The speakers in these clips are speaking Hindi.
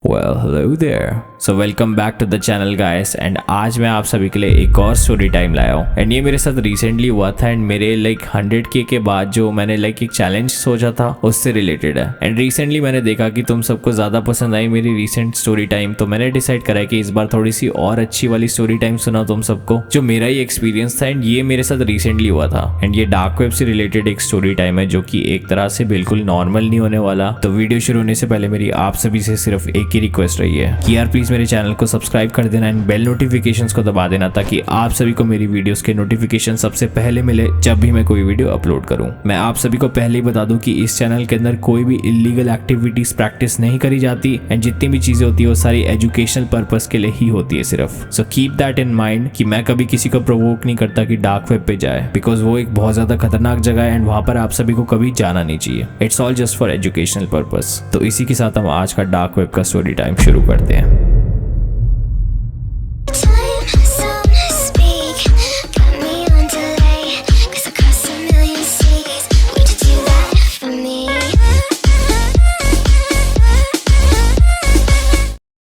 Hello there. So welcome back to the channel guys and आज मैं आप सभी के लिए एक और स्टोरी टाइम लाया हूँ एंड ये मेरे साथ रिसेंटली हुआ था एंड मेरे 100K के बाद जो मैंने एक चैलेंज सोचा था उससे रिलेटेड है एंड रिसेंटली मैंने देखा कि तुम सबको ज़्यादा पसंद आई मेरी रिसेंट स्टोरी टाइम, तो मैंने डिसाइड करा कि इस बार थोड़ी सी और अच्छी वाली स्टोरी टाइम सुनाओ तुम सबको, जो मेरा ही एक्सपीरियंस था एंड ये मेरे साथ रिसेंटली हुआ था एंड ये डार्क वेब से रिलेटेड एक स्टोरी टाइम है जो कि एक तरह से बिल्कुल नॉर्मल नहीं होने वाला। तो वीडियो शुरू होने से पहले मेरी आप सभी से सिर्फ एक ही रिक्वेस्ट रही है कि यार प्लीज मेरे चैनल को सब्सक्राइब कर देना एंड बेल नोटिफिकेशंस को दबा देना ताकि आप सभी को मेरी वीडियोस के नोटिफिकेशन सबसे पहले मिले जब भी मैं कोई वीडियो अपलोड करूं। मैं आप सभी को पहले ही बता दूं कि इस चैनल के अंदर कोई भी इलीगल एक्टिविटीज प्रैक्टिस नहीं करी जाती एंड जितनी भी चीजें होती है वो सारी एजुकेशनल पर्पस के लिए ही होती है सिर्फ। So keep that in mind कि मैं कभी किसी को प्रोवोक नहीं करता कि डार्क वेब पे जाए, बिकॉज वो एक बहुत ज्यादा खतरनाक जगह है एंड वहां पर आप सभी को कभी जाना नहीं चाहिए। It's all just for educational purpose. तो इसी के साथ हम आज का डार्क वेब का स्टोरी टाइम शुरू करते हैं।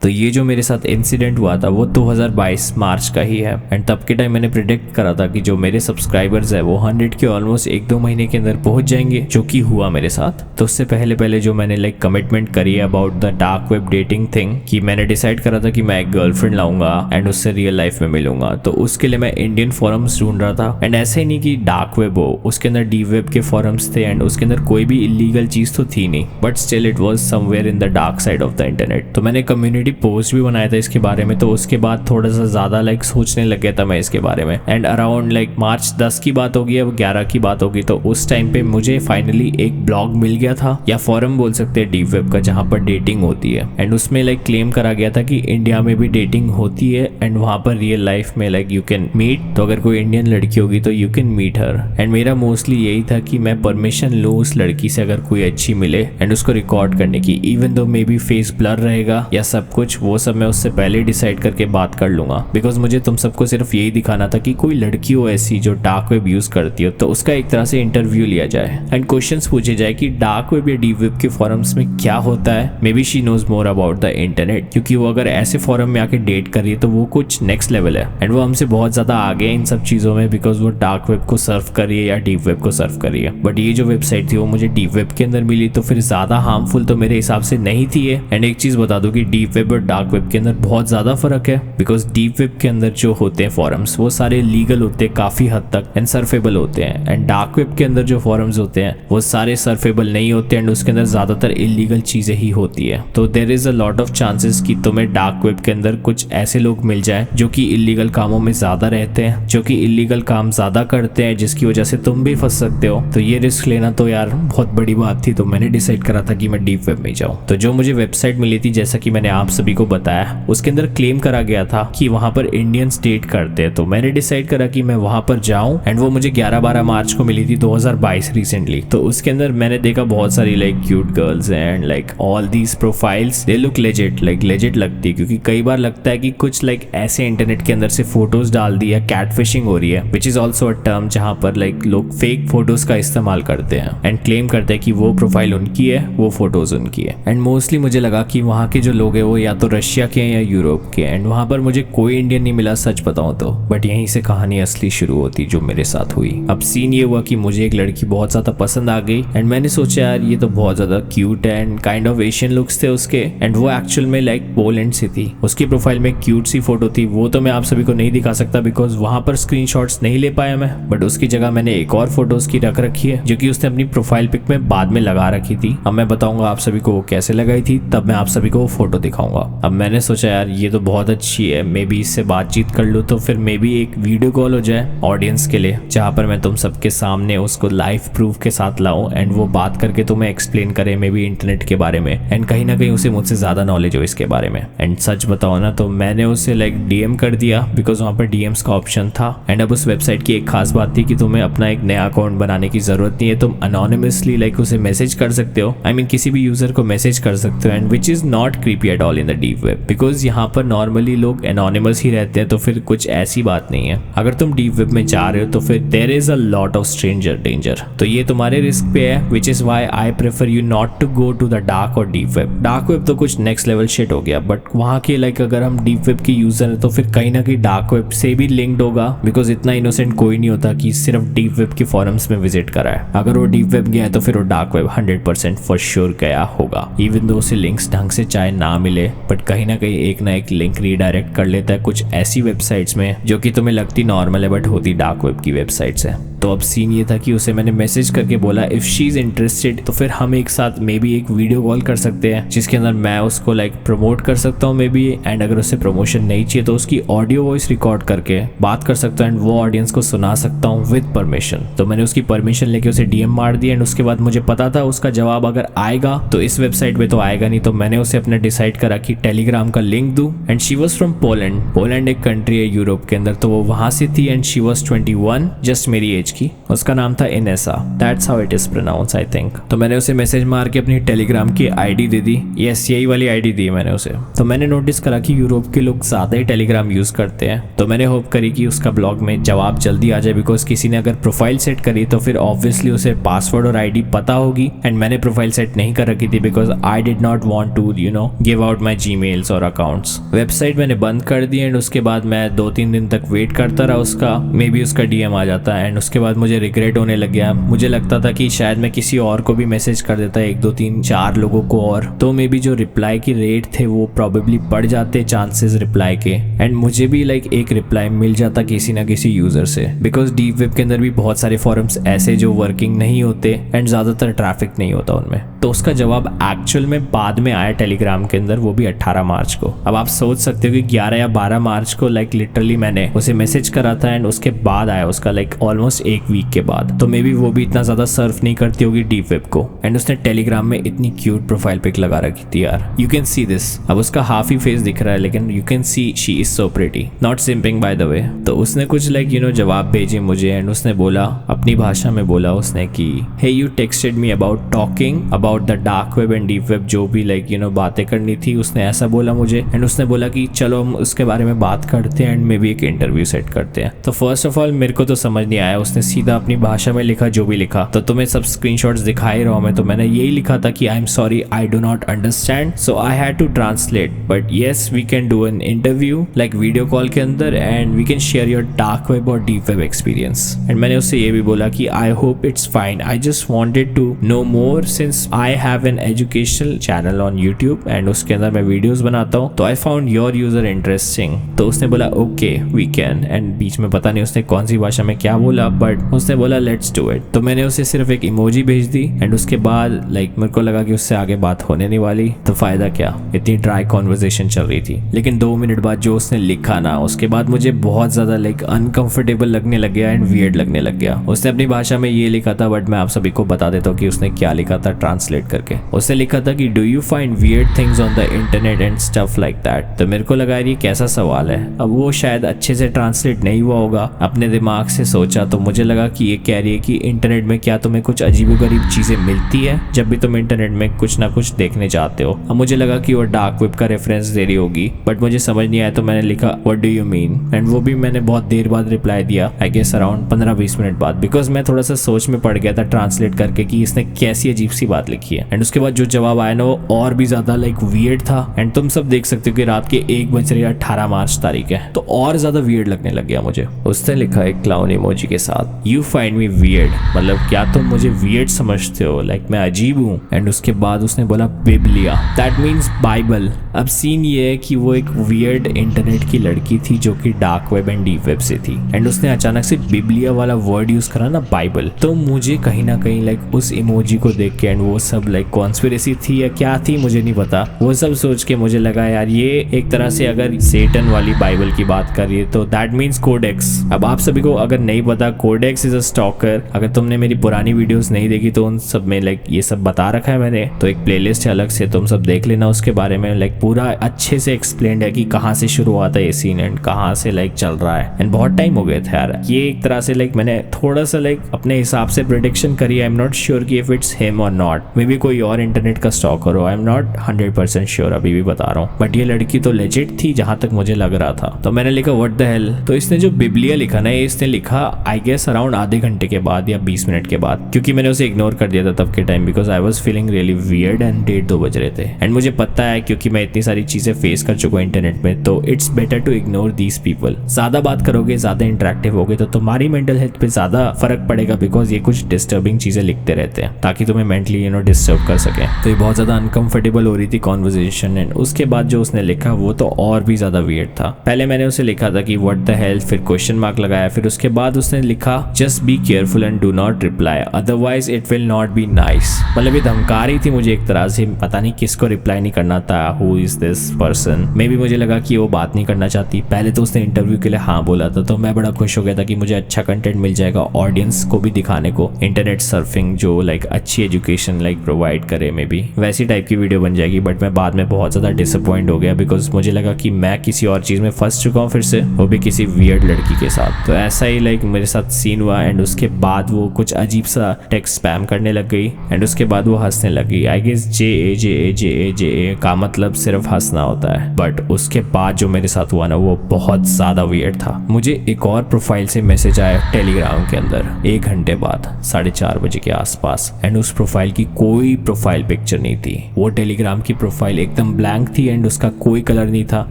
तो ये जो मेरे साथ इंसिडेंट हुआ था वो 2022 मार्च का ही है एंड तब के टाइम मैंने प्रिडिक्ट करा था कि जो मेरे सब्सक्राइबर्स है वो 100 के ऑलमोस्ट 1-2 महीने के अंदर पहुंच जाएंगे, जो कि हुआ मेरे साथ। तो उससे पहले जो मैंने कमिटमेंट करी है about the dark web dating thing कि मैंने डिसाइड करा था कि मैं एक गर्लफ्रेंड लाऊंगा एंड उससे रियल लाइफ में मिलूंगा। तो उसके लिए मैं इंडियन फॉरम्स ढूंढ रहा था एंड ऐसे ही नहीं कि डार्क वेब हो, उसके अंदर डीप वेब के फॉरम्स थे एंड उसके अंदर कोई भी इलीगल चीज तो थी नहीं, but still it was somewhere in the dark side of the internet. तो मैंने कम्युनिटी पोस्ट भी बनाया था इसके बारे में। तो उसके बाद थोड़ा सा ज्यादा सोचने लग गया था मैं इसके बारे में एंड अराउंड मार्च 10 की बात होगी, अब 11 की बात होगी। तो उस टाइम पे मुझे फाइनली एक ब्लॉग मिल गया था या फॉरम बोल सकते हैं डीप वेब का, जहां पर डेटिंग होती है एंड उसमें क्लेम करा गया था कि इंडिया में भी डेटिंग होती है एंड वहां पर रियल लाइफ में यू कैन मीट। तो अगर कोई इंडियन लड़की होगी तो you can meet her and मेरा मोस्टली यही था कि मैं परमिशन लूँ उस लड़की से अगर कोई अच्छी मिले एंड उसको रिकॉर्ड करने की, even though may be face blur रहेगा या सब कुछ, वो सब मैं उससे पहले डिसाइड करके बात कर लूंगा। बिकॉज मुझे तुम सबको सिर्फ यही दिखाना था कि कोई लड़की हो ऐसी जो डार्क वेब यूज करती हो तो उसका एक तरह से इंटरव्यू लिया जाए एंड क्वेश्चंस पूछे जाए कि डार्क वेब या डीप वेब के फॉरम्स में क्या होता है। Maybe she knows more about the internet, क्योंकि वो अगर ऐसे फॉरम में आके डेट कर रही है तो वो कुछ नेक्स्ट लेवल है एंड वो हमसे बहुत ज्यादा आगे है इन सब चीजों में, बिकॉज वो डार्क वेब को सर्व कर रही है या डीप वेब को सर्व कर रही है। बट ये जो वेबसाइट थी वो मुझे डीप वेब के अंदर मिली, तो फिर ज्यादा हार्मफुल तो मेरे हिसाब से नहीं थी ये। एंड एक चीज बता दूं कि डीप वेब और डार्क वेब के अंदर बहुत ज्यादा फर्क है, बिकॉज डीप वेब के अंदर जो होते हैं फॉरम्स वो सारे लीगल होते हैं काफी हद तक एंड सर्फेबल होते हैं एंड डार्क वेब के अंदर जो फॉरम्स होते हैं वो सारे सर्फेबल नहीं होते एंड उसके अंदर ज्यादातर इलीगल चीजें ही होती है। तो there is a lot of chances कि तुम्हें डार्क वेब के अंदर कुछ ऐसे लोग मिल जाए जो कि इलीगल कामों में ज्यादा रहते हैं, जो कि इलीगल काम ज्यादा करते हैं, जिसकी वजह से तुम भी फंस सकते हो। तो ये रिस्क लेना तो यार बहुत बड़ी बात थी, तो मैंने डिसाइड करा था कि मैं डीप वेब में जाऊँ। तो जो मुझे वेबसाइट मिली थी, जैसा कि मैंने आप सभी को बताया, उसके अंदर क्लेम करा गया था कि वहां पर इंडियंस डेट करते हैं। तो मैंने डिसाइड करा कि मैं वहां पर जाऊं एंड वो मुझे 11-12 मार्च को मिली थी 2022 रिसेंटली। तो उसके अंदर मैंने देखा बहुत सारी cute girls and all these profiles they look legit, legit लगती है, क्योंकि कई बार लगता है कि कुछ ऐसे इंटरनेट के अंदर से फोटोज डाल दी है, कैट फिशिंग हो रही है, which is also a term जहां पर लोग फेक फोटोज का इस्तेमाल करते हैं एंड क्लेम करते हैं कि वो प्रोफाइल उनकी है, वो फोटोज उनकी है। एंड मोस्टली मुझे लगा कि वहाँ के जो लोग हैं वो या तो रशिया के हैं या यूरोप के एंड वहां पर मुझे कोई इंडियन नहीं मिला सच बताऊं तो। बट यहीं से कहानी असली शुरू होती जो मेरे साथ हुई। अब सीन ये हुआ कि मुझे एक लड़की बहुत ज्यादा पसंद आ गई एंड मैंने सोचा यार ये तो बहुत ज्यादा क्यूट है and kind of Asian looks थे उसके एंड वो एक्चुअल में पोलैंड से थी। उसकी प्रोफाइल में क्यूट सी फोटो थी, वो तो मैं आप सभी को नहीं दिखा सकता बिकॉज वहां पर स्क्रीनशॉट्स नहीं ले पाया मैं, बट उसकी जगह मैंने एक और फोटो उसकी रख रखी है जो कि उसने अपनी प्रोफाइल पिक में बाद में लगा रखी थी। अब मैं बताऊंगा आप सभी को वो कैसे लगाई थी, तब मैं आप सभी को वो फोटो दिखाऊंगा। अब मैंने सोचा यार ये तो बहुत अच्छी है, मे बी इससे बातचीत कर लूँ तो फिर मे बी एक वीडियो कॉल हो जाए ऑडियंस के लिए, जहाँ पर मैं तुम सबके सामने उसको लाइव प्रूफ के साथ लाऊं एंड वो बात करके तुम्हें एक्सप्लेन करे मे बी इंटरनेट के बारे में एंड कहीं ना कहीं उसे मुझसे ज्यादा नॉलेज हो इसके बारे में। एंड सच बताओ ना तो मैंने उसे डीएम कर दिया बिकॉज वहाँ पर डीएम्स का ऑप्शन था एंड अब उस वेबसाइट की एक खास बात थी कि तुम्हें अपना एक नया अकाउंट बनाने की जरूरत नहीं है, तुम अनोनिमसली उसे मैसेज कर सकते हो। आई मीन किसी भी यूजर को मैसेज कर सकते हो and which is not creepy at all in in the deep web, because यहाँ पर नॉर्मली लोग एनोनिमस ही रहते हैं, तो फिर कुछ ऐसी बात नहीं है। अगर तुम डीप वेब में जा रहे हो तो फिर there is a lot of stranger danger, तो ये तुम्हारे रिस्क पे है, which is why I prefer you not to go to the dark or deep web. Dark web तो कुछ नेक्स्ट लेवल शिट हो गया, बट वहाँ के लाइक अगर हम डीप वेब के यूजर है तो फिर कहीं ना कहीं डार्क वेब से भी लिंक्ड होगा, बिकॉज इतना इनोसेंट कोई नहीं होता कि सिर्फ डीप वेब के फॉरम्स में विजिट करा है। अगर वो डीप वेब गया है तो फिर वो डार्क वेब 100% फॉर श्योर गया होगा, इवन दो उसे लिंक्स ढंग से चाहे ना मिले, बट कहीं ना कहीं एक ना एक लिंक रीडायरेक्ट कर लेता है कुछ ऐसी वेबसाइट्स में जो कि तुम्हें लगती नॉर्मल है बट होती डार्क वेब की वेबसाइट्स है। तो अब सीन ये था कि उसे मैंने मैसेज करके बोला इफ शी इज इंटरेस्टेड तो फिर हम एक साथ मे बी एक वीडियो कॉल कर सकते हैं, जिसके अंदर मैं उसको लाइक प्रमोट कर सकता हूँ मे बी, एंड अगर उसे प्रमोशन नहीं चाहिए तो उसकी ऑडियो वॉइस रिकॉर्ड करके बात कर सकता हूँ एंड वो ऑडियंस को सुना सकता हूँ विद परमिशन। तो मैंने उसकी परमिशन लेके उसे डीएम मार दिया, एंड उसके बाद मुझे पता था उसका जवाब अगर आएगा तो इस वेबसाइट पे तो आएगा नहीं, तो मैंने उसे अपने डिसाइड करा कि टेलीग्राम का लिंक दूं, and she was from Poland. Poland एक कंट्री है यूरोप के अंदर, तो वो वहां से थी एंड शी वाज 21, जस्ट मेरी एज की। उसका नाम था Inessa, that's how it is pronounce I think. तो मैंने उसे मैसेज मार के अपनी टेलीग्राम की आईडी दे दी, यस यही वाली आईडी दी मैंने उसे। तो मैंने नोटिस करा कि यूरोप के लोग ज्यादा ही टेलीग्राम यूज करते हैं, तो मैंने होप करी कि उसका ब्लॉग में जवाब जल्दी आ जाए, बिकॉज किसी ने अगर प्रोफाइल सेट करी तो फिर ऑब्वियसली उसे पासवर्ड और आईडी पता होगी, एंड मैंने प्रोफाइल सेट नहीं कर रखी थी because I did not want to give out my Gmails और अकाउंट्स। वेबसाइट मैंने बंद कर दी, एंड उसके बाद मैं 2-3 दिन तक वेट करता रहा उसका, मे बी उसका डीएम आ जाता, एंड उसके बाद मुझे रिग्रेट होने लग गया। मुझे लगता था कि शायद मैं किसी और को भी मैसेज कर देता, 1-2-3-4 लोगों को, और तो मे बी जो रिप्लाई की रेट थे वो प्रोबेबली बढ़ जाते चांसेस रिप्लाई के, एंड मुझे भी लाइक एक रिप्लाई मिल जाता किसी ना किसी यूजर से, बिकॉज डीप वेब के अंदर भी बहुत सारे फॉरम्स ऐसे जो वर्किंग नहीं होते एंड ज्यादातर ट्रैफिक नहीं होता उनमें। तो उसका जवाब एक्चुअल में बाद में आया टेलीग्राम के अंदर, वो भी 18 मार्च को। अब आप सोच सकते हो कि 11 या 12 मार्च को लाइक लिटरली मैंने उसे मैसेज करा था, एंड उसके बाद आया उसका लाइक ऑलमोस्ट 1 वीक के बाद। तो मे बी वो भी इतना ज्यादा सर्फ नहीं करती होगी डीप वेब को, एंड उसने टेलीग्राम में इतनी क्यूट प्रोफाइल पिक लगा रखी थी यार, यू कैन सी दिस। अब उसका हाफ ही फेस दिख रहा है, लेकिन you can see she is so pretty, not simping by the way. तो उसने कुछ लाइक जवाब भेजे मुझे, एंड उसने बोला अपनी भाषा में बोला उसने कि hey you texted me about talking about the dark web and deep web, जो भी लाइक बातें करनी थी उसने ऐसा बोला मुझे, एंड उसने बोला कि चलो हम उसके बारे में बात करते हैं एंड मे बी एक इंटरव्यू सेट करते हैं। तो फर्स्ट ऑफ ऑल मेरे को तो समझ नहीं आया, उसने सीधा अपनी भाषा में लिखा जो भी लिखा, तो तुम्हें सब स्क्रीनशॉट्स दिखा ही रहा हूं मैं, तो मैंने यही लिखा था कि I am sorry I do not understand, so I had to translate, but yes we can do an interview like video call के अंदर, and we can share your dark web और डीप वेब एक्सपीरियंस। एंड मैंने उससे ये भी बोला कि I hope it's fine, I just wanted to know more since I have an educational channel on YouTube and उसके अंदर मैं वीडियोस बनाता हूँ, तो I found your user interesting. तो उसने बोला ओके वी कैन, एंड बीच में पता नहीं उसने कौन सी भाषा में क्या बोला, बट उसने बोला लेट्स डू इट। तो मैंने उसे सिर्फ एक इमोजी भेज दी, एंड उसके बाद लाइक मेरे को लगा कि उससे आगे बात होने नहीं वाली, तो फायदा क्या, इतनी ड्राई कॉन्वर्सेशन चल रही थी। लेकिन 2 मिनट बाद जो उसने लिखा ना, उसके बाद मुझे बहुत ज्यादा लाइक अनकंफर्टेबल लगने लग गया एंड वियर्ड लगने लग गया। उसने अपनी भाषा में ये लिखा था, बट मैं आप सभी को बता देता हूँ कि उसने क्या लिखा था ट्रांसलेट करके। उसने लिखा था कि do you find weird things on the internet and stuff like that. तो मेरे को लगा ये कैसा सवाल है, अब वो शायद अच्छे से ट्रांसलेट नहीं हुआ होगा, अपने दिमाग से सोचा, तो मुझे लगा कि ये कह रही है कि इंटरनेट में क्या तुम्हें कुछ अजीबोगरीब चीजें मिलती है जब भी तुम इंटरनेट में कुछ ना कुछ देखने जाते हो। अब मुझे लगा कि वो डार्क वेब का रेफरेंस दे रही होगी, बट मुझे समझ नहीं आया, तो मैंने लिखा what do you mean, and वो भी मैंने बहुत देर बाद रिप्लाई दिया, आई गेस अराउंड 15-20 मिनट बाद, बिकॉज मैं थोड़ा सा सोच में पड़ गया था ट्रांसलेट करके कि इसने कैसी अजीब सी बात लिखी है। एंड उसके बाद जो जवाब आया ना वो और भी ज्यादा लाइक वियर्ड था, एंड तुम सब देख सकते हो कि रात के 1 बज रहे 18 मार्च तारीख है, तो और ज्यादा वियर्ड लगने लग गया मुझे। उसने लिखा एक क्लाउन इमोजी के साथ यू फाइंड मी वियर्ड, मतलब क्या तुम मुझे वियर्ड समझते हो, लाइक मैं अजीब हूँ। एंड उसके बाद उसने बोला बिबलिया, दैट मीन्स बाइबल। अब सीन ये है कि वो एक वियर्ड इंटरनेट की लड़की थी जो कि dark web and deep web से थी, एंड उसने अचानक से बिबलिया वाला वर्ड यूज करा ना बाइबल, तो मुझे कहीं ना कहीं लाइक उस इमोजी को देख के, एंड वो सब लाइक कॉन्स्पिरेसी थी या क्या थी मुझे नहीं पता, वो सब सोच के मुझे लगा यार ये एक तरह से अगर सेटन वाली बाइबल की बात कर रही है तो दैट मीन्स कोडेक्स। अब आप सभी को अगर नहीं पता कोडेक्स इज अ स्टॉकर। अगर तुमने मेरी पुरानी वीडियोस नहीं देखी तो उन सब में लाइक ये सब बता रखा है मैंने, तो एक प्लेलिस्ट है अलग से, तुम सब देख लेना उसके बारे में। लाइक पूरा अच्छे से एक्सप्लेन्ड है कि कहाँ से शुरू हुआ था ये सीन एंड कहाँ से लाइक चल रहा है। एंड बहुत टाइम हो गया था यार। ये एक तरह से लाइक मैंने थोड़ा सा लाइक अपने हिसाब से प्रेडिक्शन करी। आई एम नॉट श्योर कि इफ इट्स हिम और नॉट, मे बी कोई और इंटरनेट का स्टॉकर हो। आई एम नॉट 100% श्योर, अभी भी बता रहा हूँ। बट ये लड़की तो लेजिट थी जहां तक मुझे लग रहा था। तो मैंने लिखा व्हाट द हेल। तो इसने जो बिब्लिया लिखा ना, इसने लिखा आई गेस अराउंड आधे घंटे के बाद या 20 मिनट के बाद, क्योंकि मैंने उसे इग्नोर कर दिया था तब के time, because I was feeling really weird and 1:30-2 बज रहे थे। एंड मुझे पता है क्योंकि मैं इतनी सारी चीजें फेस कर चुका हूँ इंटरनेट में, तो it's better to ignore these people. ज्यादा बात करोगे, ज्यादा इंटरेक्टिव होगे तो तुम्हारी मेंटल हेल्थ पे ज्यादा फर्क पड़ेगा, बिकॉज ये कुछ डिस्टर्बिंग चीजें लिखते रहते हैं ताकि तुम्हें मेंटली डिस्टर्ब कर सके। तो ये बहुत ज्यादा अनकंफर्टेबल हो रही थी कॉन्वर्जेशन। एंड उसके बाद जो उसने लिखा वो तो और भी ज्यादा वियर्ड था। पहले मैंने उसे लिखा था कि व्हाट द हेल, फिर क्वेश्चन मार्क लगाया, फिर उसके बाद उसने लिखा just be careful and do not reply otherwise it will not be nice. मतलब ये धमका रही थी मुझे एक तरह से, पता नहीं किसको रिप्लाई नहीं करना था, हु इज दिस पर्सन। मे भी मुझे लगा कि वो बात नहीं करना चाहती। पहले तो उसने इंटरव्यू के लिए हाँ बोला था, तो मैं बड़ा खुश हो गया था कि मुझे अच्छा कंटेंट मिल जाएगा ऑडियंस को भी दिखाने को, इंटरनेट सर्फिंग जो लाइक अच्छी एजुकेशन लाइक प्रोवाइड करे, मे बी वैसी टाइप की वीडियो बन जाएगी। बट मैं बाद में बहुत ज़्यादा डिसअपॉइंट हो गया, बिकॉज मुझे लगा कि मैं किसी और चीज़ में फंस चुका हूँ फिर से, वो भी किसी वियर्ड लड़की के साथ। तो ऐसा ही लाइक मेरे साथ सीन हुआ। एंड उसके बाद वो कुछ अजीब सा टेक्स्ट स्पैम करने लग गई एंड उसके बाद वो हंसने लगी। आई गेस JA का मतलब सिर्फ हंसना होता है। बट उसके बाद जो मेरे साथ हुआ ना, वो बहुत ज़्यादा वियर्ड था। मुझे एक और प्रोफाइल से मैसेज आया टेलीग्राम के अंदर 1 घंटे बाद 4:30 बजे के आसपास। एंड उस प्रोफाइल की कोई प्रोफाइल पिक्चर नहीं थी। वो टेलीग्राम की प्रोफाइल एकदम ब्लैंक थी एंड उसका कोई कलर नहीं था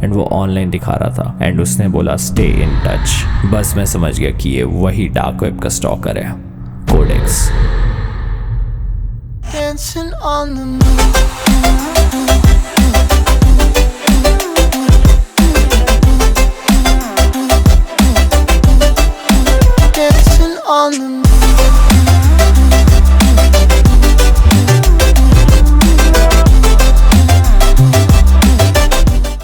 एंड वो ऑनलाइन दिखा रहा था। एंड उसने बोला स्टे इन टच। बस मैं समझ गया कि ये वही डार्क वेब का स्टॉकर है, codex. Dancing on the moon.